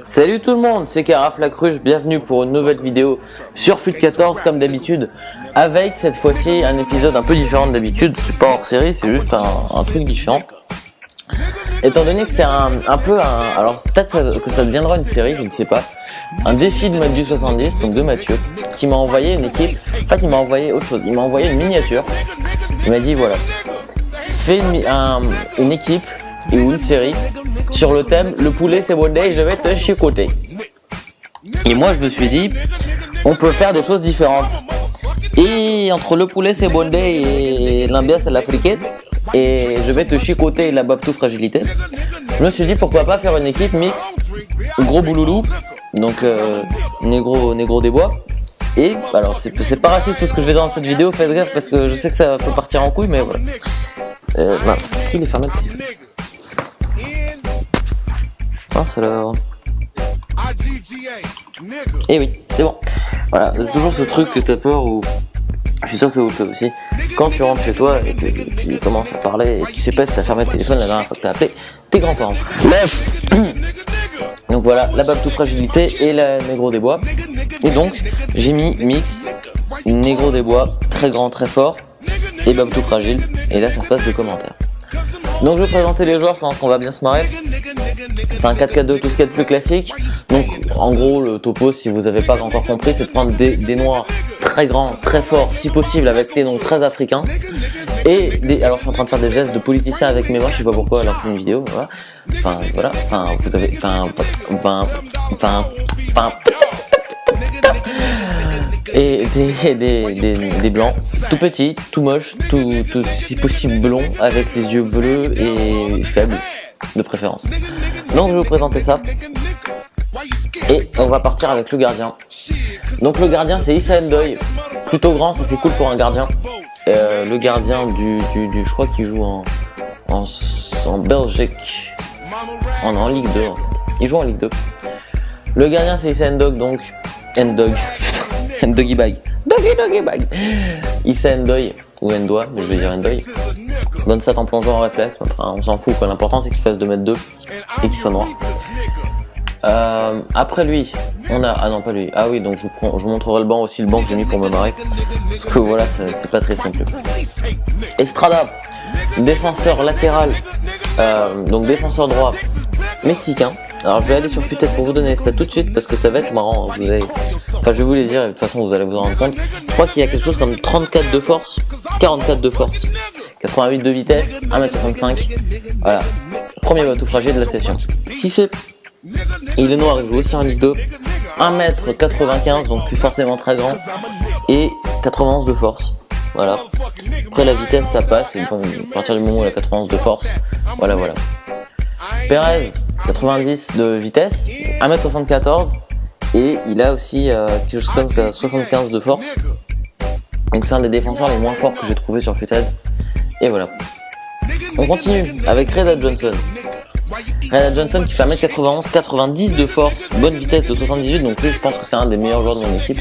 Salut tout le monde, c'est Caraf la Cruche, bienvenue pour une nouvelle vidéo sur FUT 14 comme d'habitude, avec cette fois-ci un épisode un peu différent de d'habitude. C'est pas hors série, c'est juste un truc différent. Étant donné que c'est un peu un... Alors peut-être que ça deviendra une série, je ne sais pas. Un défi de Madu 70, donc de Mathieu, qui m'a envoyé une équipe. En fait il m'a envoyé autre chose, il m'a envoyé une miniature. Il m'a dit voilà, fais une équipe et ou une série sur le thème le poulet c'est bon day, je vais te chicoter. Et moi je me suis dit on peut faire des choses différentes. Et entre le poulet c'est bon day et l'ambiance à l'africaine et je vais te chicoter et la babtou fragilité, je me suis dit pourquoi pas faire une équipe mix gros bouloulou, donc négro des bois. Et alors c'est pas raciste tout ce que je vais dans cette vidéo, faites gaffe parce que je sais que ça peut partir en couille, mais voilà. Est-ce qu'il est fermé? Mince alors. Et oui, c'est bon. Voilà, c'est toujours ce truc que t'as peur ou... Je suis sûr que ça vous le fait aussi. Quand tu rentres chez toi et que tu commences à parler et que tu sais pas si t'as fermé le téléphone la dernière fois que t'as appelé tes grands-parents. Bref. Donc voilà, la babtou fragilité et la négro des bois. Et donc, j'ai mis mix, négro des bois, très grand, très fort, et babtou fragile. Et là, ça se passe de commentaires. Donc je vais présenter les joueurs, je pense qu'on va bien se marrer. C'est un 4-4-2, tout ce qu'il y a de plus classique. Donc en gros le topo, si vous n'avez pas encore compris, c'est de prendre des noirs très grands, très forts, si possible avec des noms très africains. Et alors je suis en train de faire des gestes de politicien avec mes mains, je sais pas pourquoi alors que c'est une vidéo, voilà. Vous avez, et des blancs, tout petits, tout moches, tout si possible blonds, avec les yeux bleus et faibles, de préférence. Donc je vais vous présenter ça. Et on va partir avec le gardien. Donc le gardien c'est Issa Ndoye, plutôt grand, ça c'est cool pour un gardien. Le gardien je crois qu'il joue en Belgique, en Ligue 2 en fait. Il joue en Ligue 2. Le gardien c'est Issa Ndoye, donc Ndoye. Doggy bag. Doggy bag. Issa Ndoye, ou Ndoye, mais je vais dire Ndoye. Donne ça en plongeant en réflexe, enfin, on s'en fout quoi, l'important c'est qu'il fasse 2m2 et qu'il soit noir. Après lui, on a... Ah non pas lui, ah oui donc je vous montrerai le banc aussi, le banc que j'ai mis pour me marrer. Parce que voilà, c'est pas triste non plus. Estrada, défenseur latéral, donc défenseur droit mexicain. Alors je vais aller sur FUT pour vous donner les stats tout de suite parce que ça va être marrant, hein. Enfin je vais vous les dire et de toute façon vous allez vous en rendre compte. Je crois qu'il y a quelque chose comme 34 de force, 44 de force, 88 de vitesse, 1m65. Voilà, premier bateau fragile de la session. Si c'est... Il est noir, il joue aussi en Ligue 2, 1m95 donc plus forcément très grand et 91 de force. Voilà, après la vitesse ça passe, et bon, à partir du moment où il a 91 de force, voilà. Perez, 90 de vitesse, 1m74 et il a aussi quelque chose comme 75 de force. Donc c'est un des défenseurs les moins forts que j'ai trouvé sur FUTED. Et voilà. On continue avec Reda Johnson. Reda Johnson qui fait 1m91, 90 de force, bonne vitesse de 78, donc lui je pense que c'est un des meilleurs joueurs de mon équipe.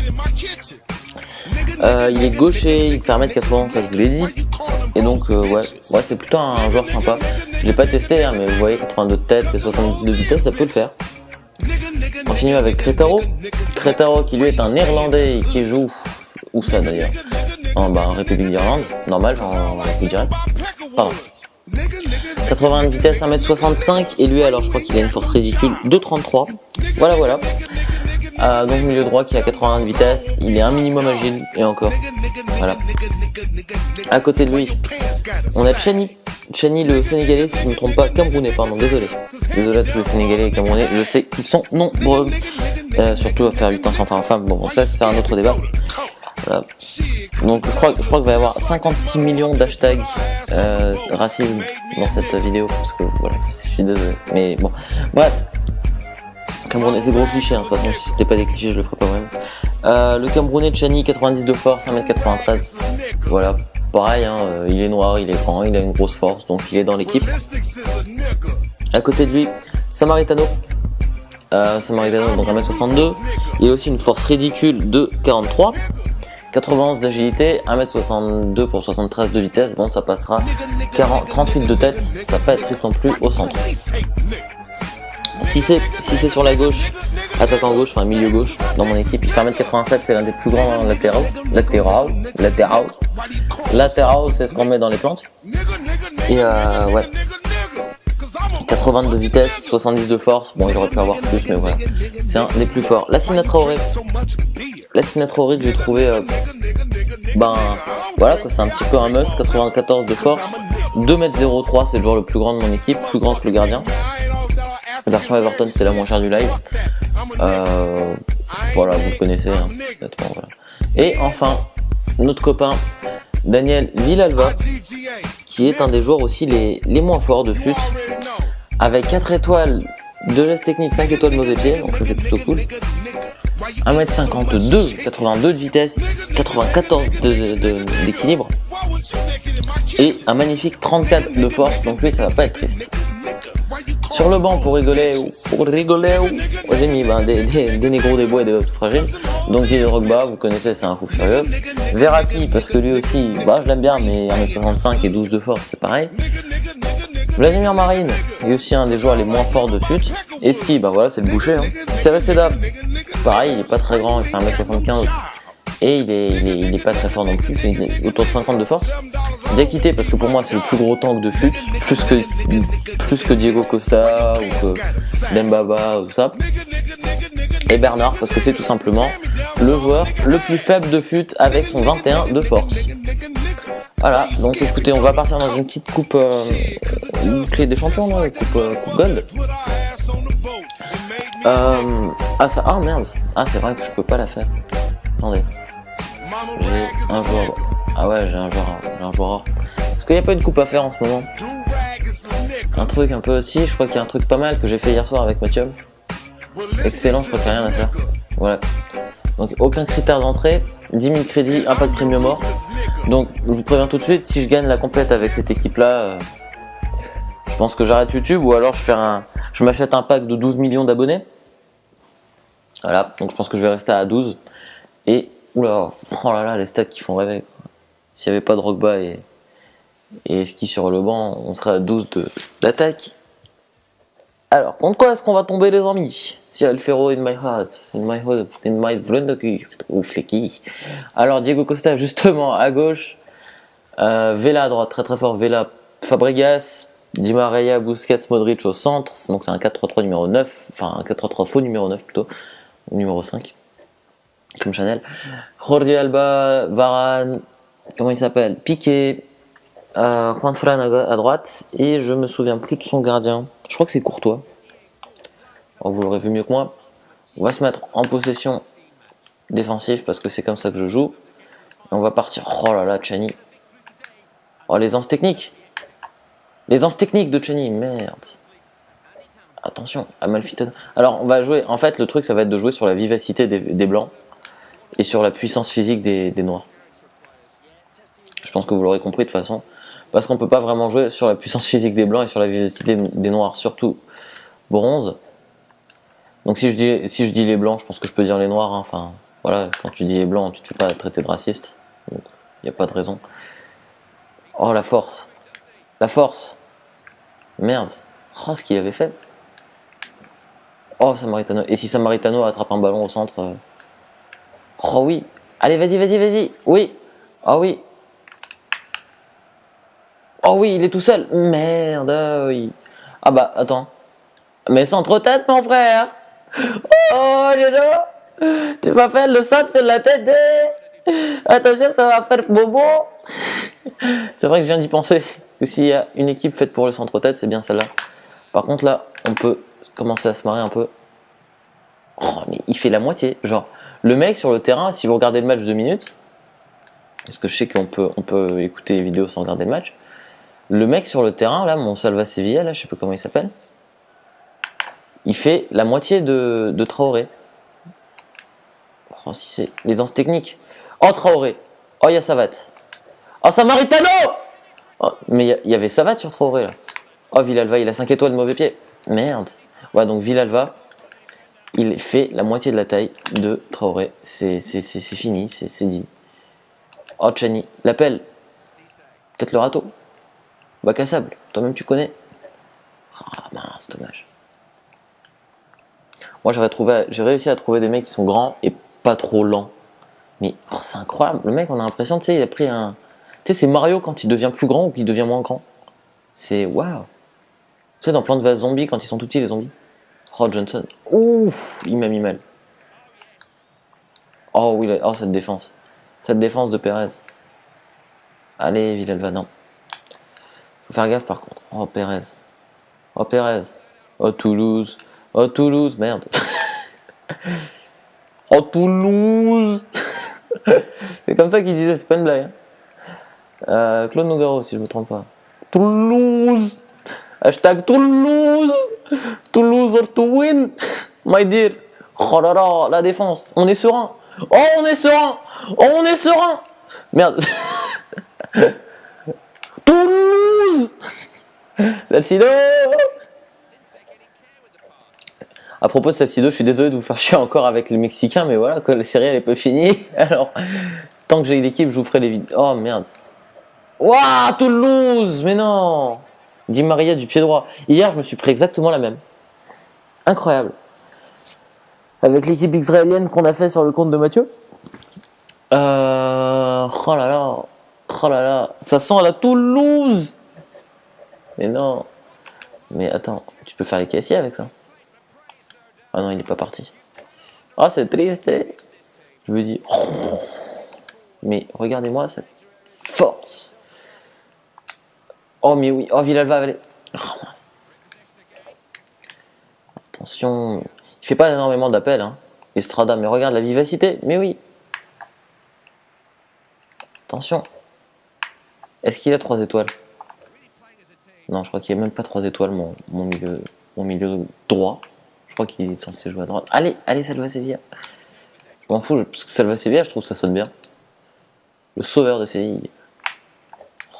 Il est gaucher, il fait 1m80, ça je vous l'ai dit. Et donc ouais c'est plutôt un joueur sympa. Je l'ai pas testé hein, mais vous voyez 82 de tête et 70 de vitesse, ça peut le faire. On continue avec Cretaro. Cretaro qui lui est un Néerlandais et qui joue... Où ça d'ailleurs? En République d'Irlande, normal, je vous dirais. Pardon. 80 de vitesse, 1m65 et lui alors je crois qu'il a une force ridicule de 33. Voilà. Donc milieu droit qui a 80 de vitesse, il est un minimum agile et encore. Voilà. À côté de lui, on a Chani le Sénégalais, si je ne me trompe pas, Camerounais, pardon, désolé à tous les Sénégalais et Camerounais, je sais qu'ils sont nombreux, surtout à faire 8 ans sans femme, bon ça c'est un autre débat. Voilà. Donc je crois qu'il va y avoir 56 millions d'hashtags racisme dans cette vidéo, parce que voilà, je suis désolé, mais bon, bref. Camerounais, c'est gros cliché, hein. De toute façon si c'était pas des clichés je le ferais pas vraiment. Le Camerounais Chani, 90 de force, 1m93, voilà, pareil, hein, il est noir, il est grand, il a une grosse force, donc il est dans l'équipe. À côté de lui, Samaritano, donc 1m62, il a aussi une force ridicule de 43, 91 d'agilité, 1m62 pour 73 de vitesse, bon ça passera, 38 de tête, ça va pas être triste non plus au centre. Si c'est sur la gauche, attaquant gauche, enfin milieu gauche, dans mon équipe, il fait 1m87, c'est l'un des plus grands latéraux, c'est ce qu'on met dans les plantes. Et ouais. 80 de vitesse, 70 de force, bon il aurait pu avoir plus mais voilà, c'est un des plus forts. Lassina Traoré que j'ai trouvé, ben voilà quoi, c'est un petit peu un must, 94 de force, 2m03, c'est le joueur le plus grand de mon équipe, plus grand que le gardien. La version Everton c'est la moins chère du live, voilà vous le connaissez, hein, voilà. Et enfin, notre copain Daniel Villalba, qui est un des joueurs aussi les moins forts de FUT, avec 4 étoiles de gestes techniques, 5 étoiles de mauvais pieds, donc ça c'est plutôt cool. 1m52, 82 de vitesse, 94 d'équilibre, et un magnifique 34 de force, donc lui ça va pas être triste. Sur le banc pour rigoler, j'ai mis des négros, des bois et des tout fragiles. Donc Didier Drogba, vous connaissez, c'est un fou furieux. Verratti, parce que lui aussi, je l'aime bien, mais 1m65 et 12 de force, c'est pareil. Vladimir Marine, il est aussi un des joueurs les moins forts de FUT. Et Ski, voilà, c'est le boucher. Hein. Cyril Seda, pareil, il est pas très grand, il fait 1m75. Et il est pas très fort non plus, il fait autour de 50 de force. Diakité, parce que pour moi c'est le plus gros tank de FUT, plus que Diego Costa ou que Dembaba ou tout ça. Et Bernard, parce que c'est tout simplement le joueur le plus faible de FUT avec son 21 de force. Voilà, donc écoutez, on va partir dans une petite coupe clé des champions, non, coupe gold. Merde, c'est vrai que je peux pas la faire. Attendez. J'ai un joueur. Ah ouais, j'ai un joueur. Est-ce qu'il n'y a pas une coupe à faire en ce moment? Un truc un peu aussi, je crois qu'il y a un truc pas mal que j'ai fait hier soir avec Mathieu. Excellent, je crois qu'il n'y a rien à faire. Voilà. Donc aucun critère d'entrée, 10 000 crédits, un pack premium mort. Donc je vous préviens tout de suite, si je gagne la complète avec cette équipe là, je pense que j'arrête YouTube ou alors je m'achète un pack de 12 millions d'abonnés. Voilà, donc je pense que je vais rester à 12. Et oula, oh là là, les stats qui font rêver. S'il n'y avait pas de Drogba et Ski sur le banc, on serait à 12 d'attaque. Alors, contre quoi est-ce qu'on va tomber les amis? Cyril Ferro in my heart, in my ou Flecky. Alors, Diego Costa justement à gauche, Vela à droite, très très fort, Vela, Fabregas, Di Maria, Busquets, Modric au centre, donc c'est un 4-3-3 numéro 9, enfin un 4-3-3 faux numéro 9 plutôt, numéro 5. Comme Chanel. Jordi Alba, Varane, comment il s'appelle? Piqué, Juan Fran à droite, et je me souviens plus de son gardien. Je crois que c'est Courtois. Oh, vous l'aurez vu mieux que moi. On va se mettre en possession défensive parce que c'est comme ça que je joue. Et on va partir. Oh là là, Chani. Oh, les anses techniques. Les anses techniques de Chani, merde. Attention, Amalfitano. Alors, on va jouer. En fait, le truc, ça va être de jouer sur la vivacité des blancs. Et sur la puissance physique des noirs. Je pense que vous l'aurez compris de toute façon. Parce qu'on peut pas vraiment jouer sur la puissance physique des blancs et sur la vivacité des noirs, surtout bronze. Donc si je dis les blancs, je pense que je peux dire les noirs. Hein. Enfin, voilà, quand tu dis les blancs, tu te fais pas traiter de raciste. Donc, il n'y a pas de raison. Oh, la force. La force. Merde. Oh, ce qu'il avait fait. Oh, Samaritano. Et si Samaritano attrape un ballon au centre... Oh oui. Allez, vas-y. Oui. Oh oui. Oh oui, il est tout seul. Merde, oui. Ah bah, attends. Mais centre-tête, mon frère. Oh, Lélo. Tu m'as fait le centre sur la tête. Attention, ça va faire bobo. C'est vrai que je viens d'y penser. Que s'il y a une équipe faite pour le centre-tête, c'est bien celle-là. Par contre, là, on peut commencer à se marrer un peu. Oh, mais il fait la moitié. Genre, le mec sur le terrain, si vous regardez le match 2 minutes, parce que je sais qu'on peut écouter les vidéos sans regarder le match, le mec sur le terrain, là, mon Salva Sevilla, là, je sais pas comment il s'appelle, il fait la moitié de Traoré. Oh, si c'est les anses techniques. Oh, Traoré. Oh, il y a Savat. Oh, Samaritano. Oh, mais il y avait Savat sur Traoré, là. Oh, Villalba, il a 5 étoiles de mauvais pied. Merde. Ouais, donc Villalba, il fait la moitié de la taille de Traoré. C'est fini, c'est dit. Oh, Chani, l'appel. Peut-être le râteau. Bac à sable, toi-même tu connais. Ah mince, dommage. Moi j'ai réussi à trouver des mecs qui sont grands et pas trop lents. Mais oh, c'est incroyable, le mec on a l'impression, tu sais, il a pris un... Tu sais, c'est Mario quand il devient plus grand ou qu'il devient moins grand. C'est waouh. Tu sais, dans Plants vs Zombies, quand ils sont tout petits les zombies. Oh Johnson, ouf, il m'a mis mal. Oh oui, oh cette défense. Cette défense de Perez. Allez, Villalba, non. Faut faire gaffe par contre. Oh Perez. Oh Perez. Oh Toulouse. Oh Toulouse, merde. Oh Toulouse. C'est comme ça qu'il disait, c'est pas une blague. Claude Nougaro, si je me trompe pas. Toulouse. Hashtag Toulouse. Toulouse or to win. My dear. Oh là là, la défense. On est serein. Oh, on est serein. Oh, on est serein. Merde. Toulouse. Salcido. À propos de Salcido, je suis désolé de vous faire chier encore avec les Mexicains, mais voilà, la série elle est pas finie. Alors, tant que j'ai l'équipe, je vous ferai les vidéos. Oh merde. Waouh, Toulouse. Mais non. Di Maria du pied droit. Hier, je me suis pris exactement la même. Incroyable. Avec l'équipe israélienne qu'on a fait sur le compte de Mathieu. Oh là là. Oh là là. Ça sent la Toulouse. Mais non. Mais attends, tu peux faire les KSI avec ça. Ah non, il est pas parti. Ah, c'est triste. Je me dis. Oh. Mais regardez-moi cette force. Oh, mais oui. Oh, Villalba, allez. Oh, attention. Il fait pas énormément d'appels, hein. Estrada, mais regarde la vivacité. Mais oui. Attention. Est-ce qu'il a 3 étoiles? Non, je crois qu'il n'y a même pas 3 étoiles, mon milieu droit. Je crois qu'il est censé jouer à droite. Allez, allez, Salva Sevilla. Je m'en fous, parce que Salva Sevilla, je trouve que ça sonne bien. Le sauveur de Séville.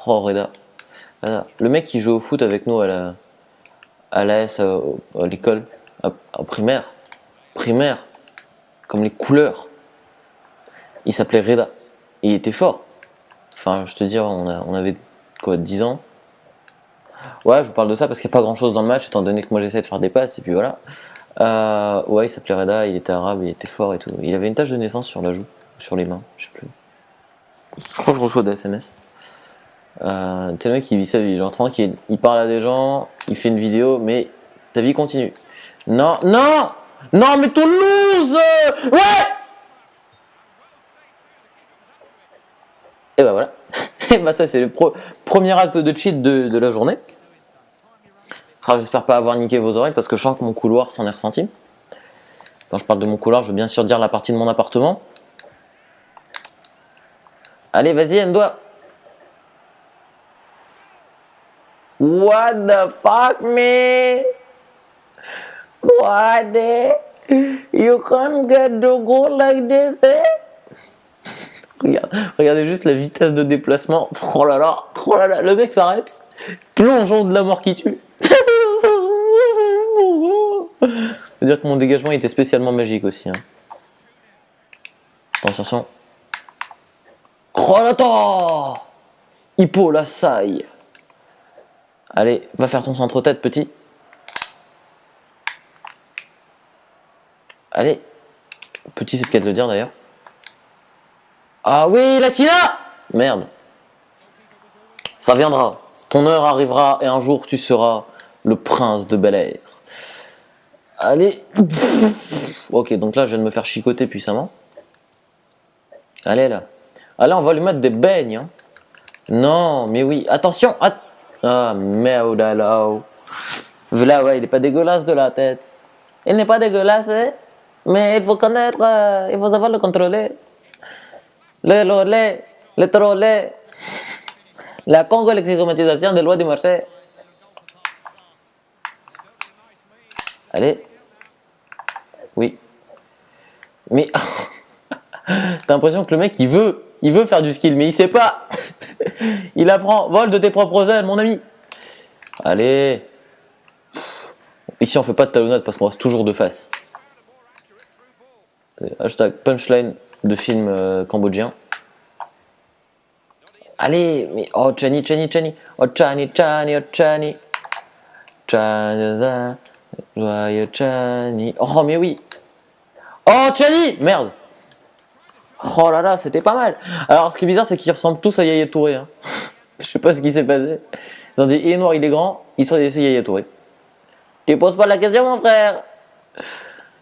Oh, Reda. Voilà. Le mec qui joue au foot avec nous à l'AS, à l'école, en primaire. Primaire. Comme les couleurs. Il s'appelait Reda. Et il était fort. Enfin, je te dis, on avait quoi, 10 ans. Ouais, je vous parle de ça parce qu'il n'y a pas grand chose dans le match, étant donné que moi j'essaie de faire des passes, et puis voilà. Ouais, il s'appelait Reda, il était arabe, il était fort et tout. Il avait une tache de naissance sur la joue, sur les mains, je sais plus. Je crois que je reçois des SMS. C'est le mec qui vit sa vie, genre tranquille. Il parle à des gens, il fait une vidéo, mais ta vie continue. Non, non, non, mais Toulouse, ouais. Et bah voilà. Et bah ça c'est le premier acte de cheat de la journée. Ah, j'espère pas avoir niqué vos oreilles parce que je sens que mon couloir s'en est ressenti. Quand je parle de mon couloir, je veux bien sûr dire la partie de mon appartement. Allez, vas-y, Ndoa. What the fuck, man? What the? You can't get the goal like this, eh? Regardez juste la vitesse de déplacement. Oh là là, le mec s'arrête. Plongeon de la mort qui tue. Je veux dire que mon dégagement était spécialement magique aussi. Hein. Attention. Crolata Hippo la saille. Allez, va faire ton centre-tête, petit. Allez. Petit, c'est le cas de le dire d'ailleurs. Ah oui, la Sina. Merde. Ça viendra. Ton heure arrivera et un jour tu seras le prince de Bel-Air. Allez. Ok, donc là je viens de me faire chicoter puissamment. Allez là. Allez, on va lui mettre des beignes. Hein. Non, mais oui. Attention. Ah, merde là. Là, ouais, il est pas dégueulasse de la tête. Il n'est pas dégueulasse, hein? Mais il faut connaître, il faut savoir le contrôler. Le lolé, le trollé. La congo-lexicomatisation des lois du marché. Allez. Oui. Mais t'as l'impression que le mec il veut faire du skill, mais il sait pas. Il apprend. Vol de tes propres ailes, mon ami. Allez. Ici on fait pas de talonnade parce qu'on reste toujours de face. Hashtag punchline de film cambodgien. Allez, mais oh Chani. Oh Chani. Joyeux Chani. Oh, mais oui. Oh, Chani. Merde. Oh là là, c'était pas mal. Alors, ce qui est bizarre, c'est qu'ils ressemblent tous à Yaya Touré. Hein. Je sais pas ce qui s'est passé. Ils ont dit, il est noir, il est grand. C'est Yaya Touré. Tu poses pas la question, mon frère. Il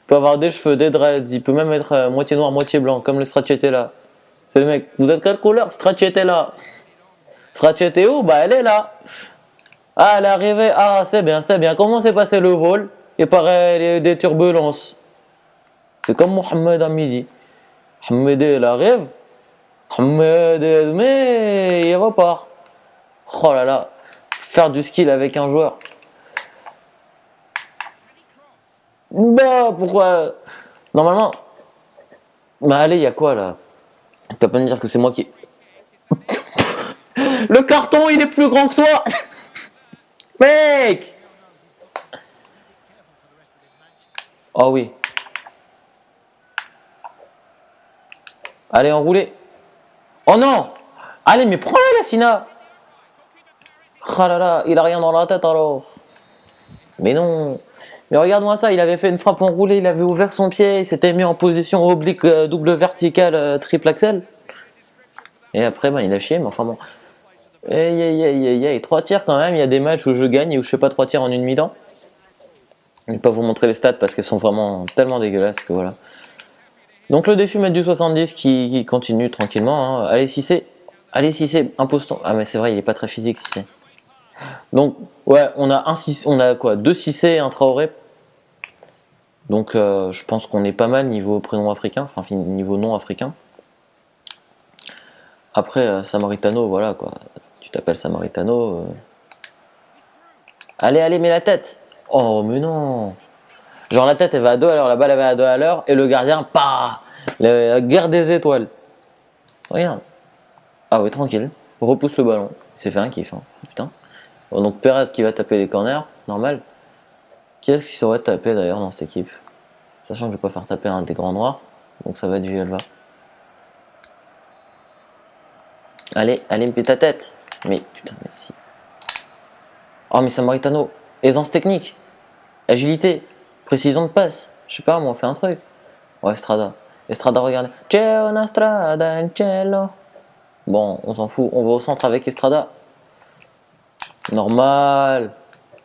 peut avoir des cheveux, des dreads. Il peut même être moitié noir, moitié blanc, comme le Stracciatella. C'est le mec. Vous êtes quelle couleur? Stracciatella. Stracciatella où? Bah, elle est là. Ah, elle est arrivée. Ah, c'est bien, c'est bien. Comment s'est passé le vol? Il paraît des turbulences. C'est comme Mohamed à midi. Mohamed, il arrive. Mohamed, mais il repart. Oh là là. Faire du skill avec un joueur. Bah, pourquoi? Normalement. Bah, allez, il y a quoi là? Tu peux pas me dire que c'est moi qui. Le carton, il est plus grand que toi! Mec! Oh oui. Allez, enroulez. Oh non! Allez, mais prends-la, la Sina! Oh là là, il a rien dans la tête alors. Mais non. Mais regarde-moi ça, il avait fait une frappe enroulée, il avait ouvert son pied, il s'était mis en position oblique, double verticale, triple axel. Et après, ben, il a chié, mais enfin bon. Aïe aïe aïe aïe aïe, 3 tirs quand même, il y a des matchs où je gagne et où je fais pas 3 tirs en une mi-temps. Je vais pas vous montrer les stats parce qu'elles sont vraiment tellement dégueulasses que voilà. Donc le défi mètre du 70 qui continue tranquillement. Hein. Allez, si c'est. Allez, si c'est. Impose-ton. Ah, mais c'est vrai, il est pas très physique, si c'est. Donc, ouais, on a on a quoi? 2 Cissé et un Traoré. Donc, je pense qu'on est pas mal niveau prénom africain, enfin, niveau nom africain. Après, Samaritano, voilà quoi. Tu t'appelles Samaritano. Allez, allez, mets la tête. Oh, mais non. Genre, la tête, elle va à 2 à l'heure, la balle, elle va à 2 à l'heure, et le gardien, pas. La guerre des étoiles. Regarde. Ah, oui, tranquille. Repousse le ballon. Il s'est fait un kiff, hein. Putain. Bon, donc, Perez qui va taper les corners, normal. Qui est-ce qui saurait taper d'ailleurs dans cette équipe? Sachant que je vais pas faire taper un des grands noirs. Donc, ça va être du Elva. Allez, allez, mets ta tête. Mais, putain, merci. Oh, mais Samaritano. Aisance technique. Agilité. Précision de passe. Je sais pas, moi, on fait un truc. Oh, Estrada. Estrada, regardez. C'è una strada in cielo. Bon, on s'en fout. On va au centre avec Estrada. Normal.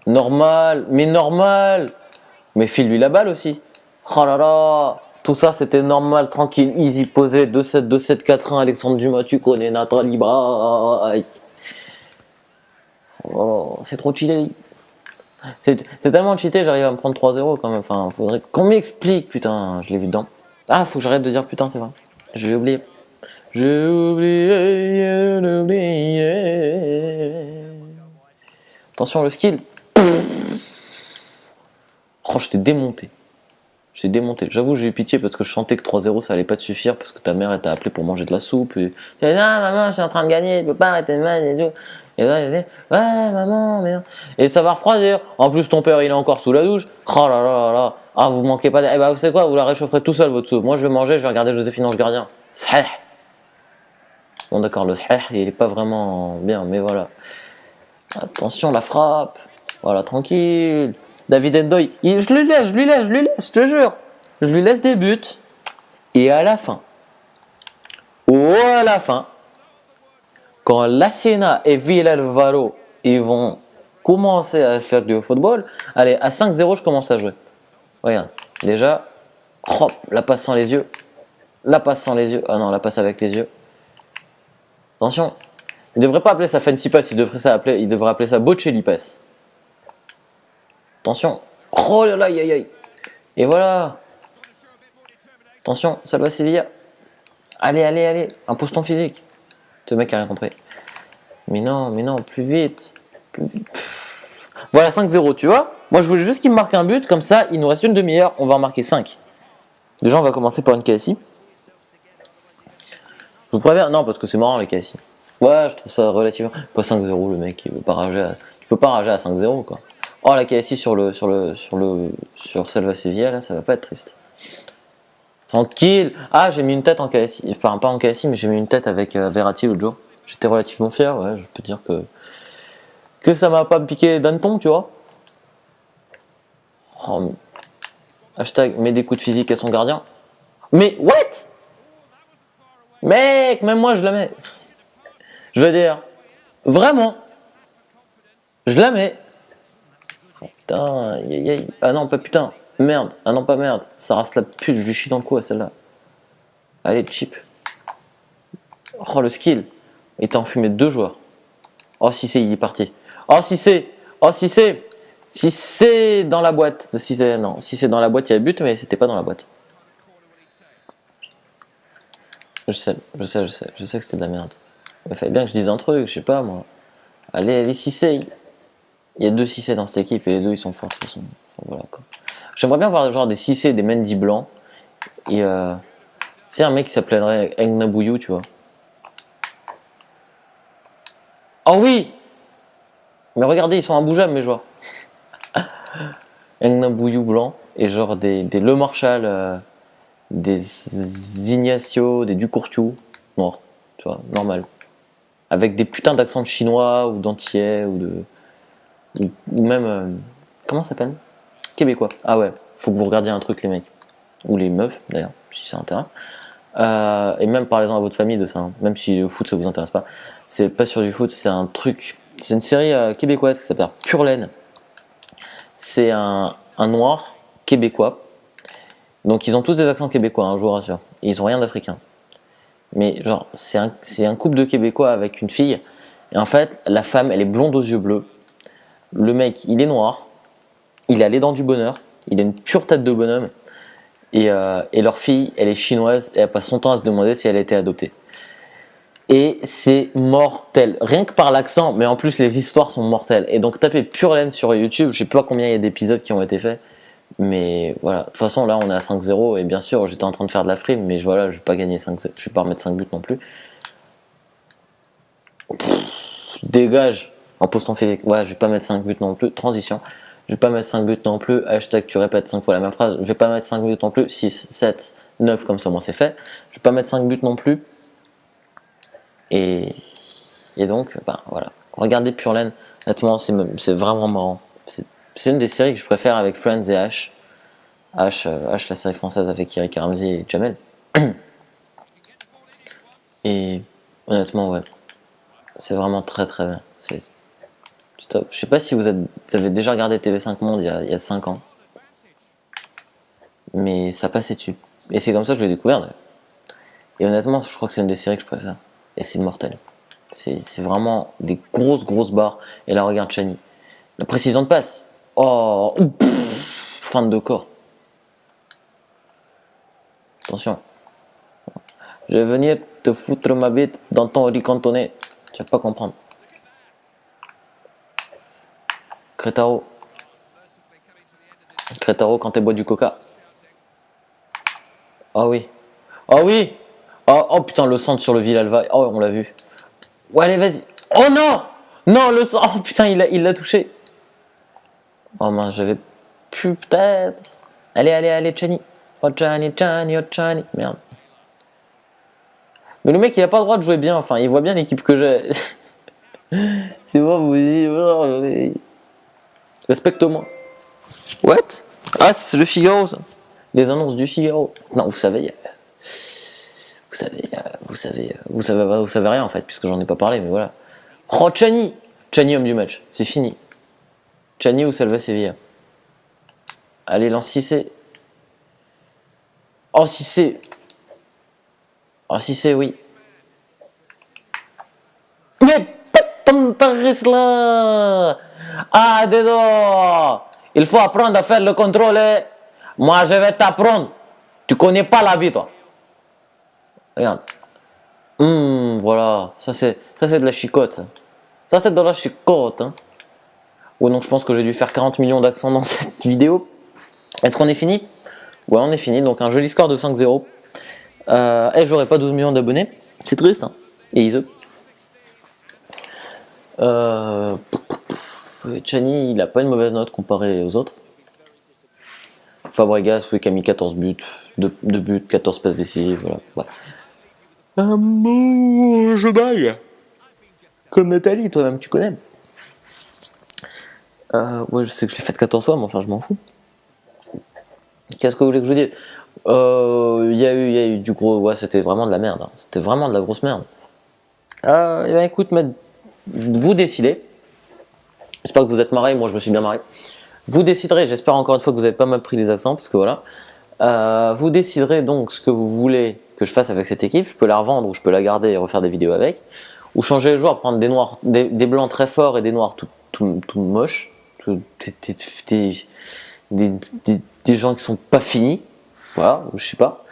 Normal. Mais normal. Mais file-lui la balle aussi. Oh là là. Tout ça, c'était normal, tranquille, easy, posé. 2-7, 2-7, 4-1. Alexandre Dumas, tu connais Nathalie Braille. Oh, c'est trop cheaté. C'est tellement cheaté, j'arrive à me prendre 3-0 quand même. Enfin, faudrait qu'on m'explique, putain. Je l'ai vu dedans. Ah, faut que j'arrête de dire putain, c'est vrai. Je vais oublier. J'ai oublié d'oublier. Attention, le skill. Oh, je t'ai démonté. J'ai démonté. J'avoue, j'ai eu pitié parce que je sentais que 3-0 ça allait pas te suffire parce que ta mère elle t'a appelé pour manger de la soupe. Et tu dis, non, maman, je suis en train de gagner, je peux pas arrêter de mal et tout. Et là, il dit, ouais, maman, merde. Et ça va refroidir. En plus, ton père il est encore sous la douche. Oh là là là là. Ah, vous manquez pas. Eh ben, vous savez quoi, vous la réchaufferez tout seul votre soupe. Moi, je vais manger, je vais regarder Joséphine Ange Gardien. Sahih. Bon, d'accord, le sahih, il est pas vraiment bien, mais voilà. Attention, la frappe. Voilà, tranquille. David Ndoye, je lui laisse, je te jure. Je lui laisse des buts. Et à la fin, quand la Siena et Villalvaro ils vont commencer à faire du football, allez, à 5-0, je commence à jouer. Regarde, déjà, hop, la passe sans les yeux. La passe sans les yeux. Ah non, la passe avec les yeux. Attention, il devrait pas appeler ça fancy pass, il devrait appeler ça Bocelli pass. Attention. Oh là là, aïe aïe aïe. Et voilà. Attention, Salva Sevilla. Allez, allez, allez. Impose ton physique. Ce mec a rien compris. Mais non, plus vite. Plus vite. Voilà, 5-0, tu vois. Moi, je voulais juste qu'il me marque un but. Comme ça, il nous reste une demi-heure. On va en marquer 5. Déjà, on va commencer par une KSI. Je vous préviens. Non, parce que c'est marrant, les KSI. Ouais, je trouve ça relativement... Pas 5-0, le mec, il veut pas rager à... Tu peux pas rager à 5-0, quoi. Oh, la KSI sur Salva Sevilla, là, ça va pas être triste. Tranquille. Ah, j'ai mis une tête en KSI. Enfin, pas en KSI, mais j'ai mis une tête avec Verratti l'autre jour. J'étais relativement fier, ouais. Je peux dire que ça m'a pas piqué d'hanneton, tu vois. Oh, hashtag met des coups de physique à son gardien. Mais what? Mec, même moi je la mets. Je veux dire, vraiment, je la mets. Oh, putain, aïe, aïe, aïe. Ah non, pas putain, merde. Ah non, pas merde. Ça rase la pute, je lui chie dans le cou à celle-là. Allez, cheap. Oh, le skill. Il t'a enfumé 2 joueurs. Oh, si c'est, il est parti. Oh, si c'est. Oh, si c'est. Si c'est dans la boîte. Si c'est, non, si c'est dans la boîte, il y a but, mais c'était pas dans la boîte. Je sais que c'était de la merde. Il fallait bien que je dise un truc, je sais pas moi. Allez, 6C. Il y a 2 6C dans cette équipe et les deux ils sont forts de toute façon. Enfin, voilà, quoi. J'aimerais bien voir genre des 6C, des Mendy blancs. Et c'est un mec qui s'appellerait Engnabouyou, tu vois. Oh oui! Mais regardez, ils sont imbougeables mes joueurs. Engnabouyou blanc et genre des Le Marchal, des Ignacio, des Ducourtiou noirs, tu vois, normal. Avec des putains d'accents de chinois ou d'antillais ou même comment ça s'appelle? Québécois. Ah ouais, faut que vous regardiez un truc les mecs. Ou les meufs d'ailleurs, si ça intéresse. Et même parlez-en à votre famille de ça, hein. Même si le foot ça vous intéresse pas. C'est pas sur du foot, c'est un truc. C'est une série québécoise qui s'appelle Pure Laine. C'est un noir québécois. Donc ils ont tous des accents québécois, hein, je vous rassure. Et ils ont rien d'africain. Mais genre, c'est un couple de Québécois avec une fille. Et en fait, la femme, elle est blonde aux yeux bleus. Le mec, il est noir. Il a les dents du bonheur. Il a une pure tête de bonhomme. Et leur fille, elle est chinoise. Et elle passe son temps à se demander si elle a été adoptée. Et c'est mortel. Rien que par l'accent, mais en plus, les histoires sont mortelles. Et donc, tapez Pure Laine sur YouTube. Je sais pas combien il y a d'épisodes qui ont été faits. Mais voilà, de toute façon là on est à 5-0 et bien sûr j'étais en train de faire de la frime mais voilà, je vais pas gagner 5, je vais pas remettre 5 buts non plus. Dégage en postant physique. Ouais, je vais pas mettre 5 buts non plus. Transition. Je vais pas mettre 5 buts non plus. Hashtag tu répètes 5 fois la même phrase. Je vais pas mettre 5 buts non plus. 6, 7, 9 comme ça moi c'est fait. Je vais pas mettre 5 buts non plus. Et donc bah voilà. Regardez Pure Laine. Honnêtement c'est vraiment marrant. C'est une des séries que je préfère avec Friends et H. H, la série française avec Eric Ramsey et Jamel. Et honnêtement, ouais, c'est vraiment très très bien. C'est top. Je sais pas si vous avez déjà regardé TV5 Monde il y a 5 ans. Mais ça passait dessus. Et c'est comme ça que je l'ai découvert d'ailleurs. Et honnêtement, je crois que c'est une des séries que je préfère. Et c'est mortel. C'est vraiment des grosses barres. Et là, regarde Chani. La précision de passe. Oh, fin de corps. Attention. Je vais venir te foutre ma bite dans ton riz cantonné. Tu vas pas comprendre. Crétaro. Crétaro quand t'es bois du coca. Oh oui. Oh oui. Oh putain, le centre sur le Villalva. Oh, on l'a vu. Ouais, allez, vas-y. Oh non. Non, le centre. Oh putain, il l'a touché. Oh mince, j'avais pu peut-être. Allez, Chani. Oh Chani. Merde. Mais le mec, il a pas le droit de jouer bien. Enfin, il voit bien l'équipe que j'ai. C'est bon, vous dites. Respecte-moi. What? Ah, c'est le Figaro, ça. Les annonces du Figaro. Non, vous savez. Vous savez rien en fait, puisque j'en ai pas parlé, mais voilà. Oh, Chani, homme du match. C'est fini. Chani ou Salva Sevilla. Allez, lance 6C. Oh, 6C. Oh, 6C, oui. Mais t'intéresses là. Ah, Dedo. Il faut apprendre à faire le contrôle. Moi, je vais t'apprendre. Tu connais pas la vie, toi. Regarde. Voilà. Ça, c'est de la chicote. Ça, c'est de la chicote. Hein. Ouais, donc je pense que j'ai dû faire 40 millions d'accents dans cette vidéo. Est-ce qu'on est fini? Ouais, on est fini. Donc, un joli score de 5-0. Et j'aurais pas 12 millions d'abonnés. C'est triste. Hein. Et Ise. Chani, il a pas une mauvaise note comparé aux autres. Fabregas, oui, qui a mis 14 buts. 2 buts, 14 passes décisives. Voilà. Bref. Je baille. Comme Nathalie, toi-même, tu connais. Ouais, je sais que je l'ai faite 14 fois, mais enfin, je m'en fous. Qu'est-ce que vous voulez que je vous dise? Il y a eu du gros... Ouais, c'était vraiment de la merde. Hein. C'était vraiment de la grosse merde. Eh ben, écoute, vous décidez. J'espère que vous êtes marrés. Moi, je me suis bien marré. Vous déciderez. J'espère encore une fois que vous avez pas mal pris les accents, parce que voilà. Vous déciderez donc ce que vous voulez que je fasse avec cette équipe. Je peux la revendre ou je peux la garder et refaire des vidéos avec. Ou changer les joueurs, prendre des noirs, des blancs très forts et des noirs tout moches. Des gens qui sont pas finis. Voilà, je sais pas.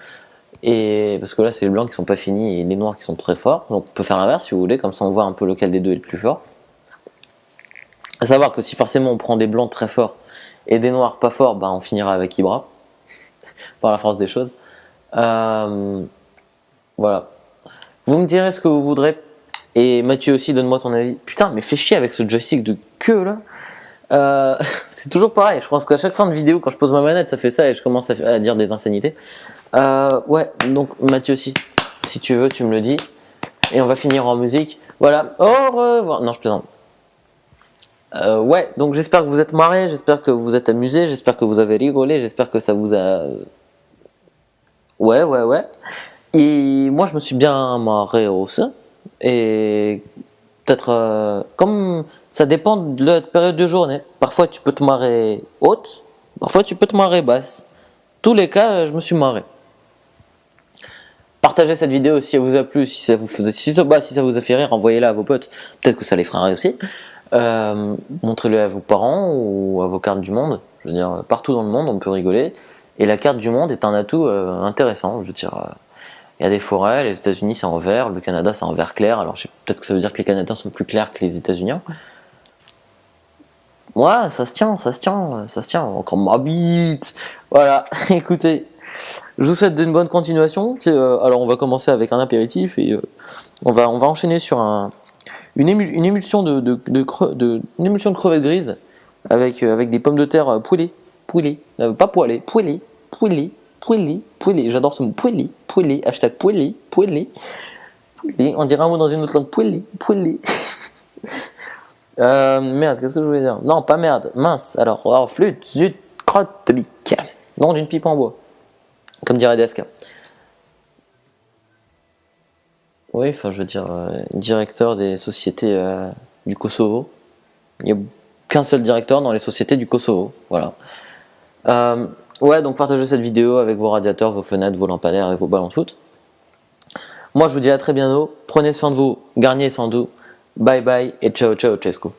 Et parce que là, c'est les blancs qui sont pas finis et les noirs qui sont très forts. Donc on peut faire l'inverse si vous voulez, comme ça on voit un peu lequel des deux est le plus fort. À savoir que si forcément on prend des blancs très forts et des noirs pas forts, bah on finira avec Ibra. Par la force des choses. Voilà. Vous me direz ce que vous voudrez. Et Mathieu aussi, donne-moi ton avis. Putain, mais fais chier avec ce joystick de queue là. C'est toujours pareil. Je pense qu'à chaque fin de vidéo, quand je pose ma manette, ça fait ça et je commence à dire des insanités. Ouais, donc Mathieu aussi. Si tu veux, tu me le dis. Et on va finir en musique. Voilà. Au revoir. Non, je plaisante. Ouais, donc j'espère que vous êtes marrés, j'espère que vous êtes amusés, j'espère que vous avez rigolé, j'espère que ça vous a... Ouais. Et moi, je me suis bien marré aussi. Et peut-être... comme ça dépend de la période de journée. Parfois, tu peux te marrer haute, parfois, tu peux te marrer basse. Tous les cas, je me suis marré. Partagez cette vidéo si elle vous a plu, si ça vous a fait rire, envoyez-la à vos potes. Peut-être que ça les fera rire aussi. Montrez-le à vos parents ou à vos cartes du monde. Je veux dire, partout dans le monde, on peut rigoler. Et la carte du monde est un atout intéressant. Je veux dire, il y a des forêts, les États-Unis c'est en vert, le Canada c'est en vert clair. Alors peut-être que ça veut dire que les Canadiens sont plus clairs que les États-Unis. Ouais, ça se tient. Encore ma bite. Voilà, écoutez, je vous souhaite une bonne continuation. Alors on va commencer avec un apéritif et on va enchaîner sur une émulsion de crevettes grises avec des pommes de terre poêlées, pas poêlées, poêlées, j'adore ce mot, poêlé, hashtag poêlé, on dirait un mot dans une autre langue, poêlé. Merde, qu'est-ce que je voulais dire? Non, pas merde, mince, alors flûte, zut, crotte de bique, nom d'une pipe en bois, comme dirait DSK. Oui, enfin, je veux dire, directeur des sociétés du Kosovo. Il n'y a qu'un seul directeur dans les sociétés du Kosovo. Voilà. Ouais, donc partagez cette vidéo avec vos radiateurs, vos fenêtres, vos lampadaires et vos ballons de foot. Moi, je vous dis à très bientôt. Prenez soin de vous, Garnier sans doute. Bye bye et ciao, Chesco.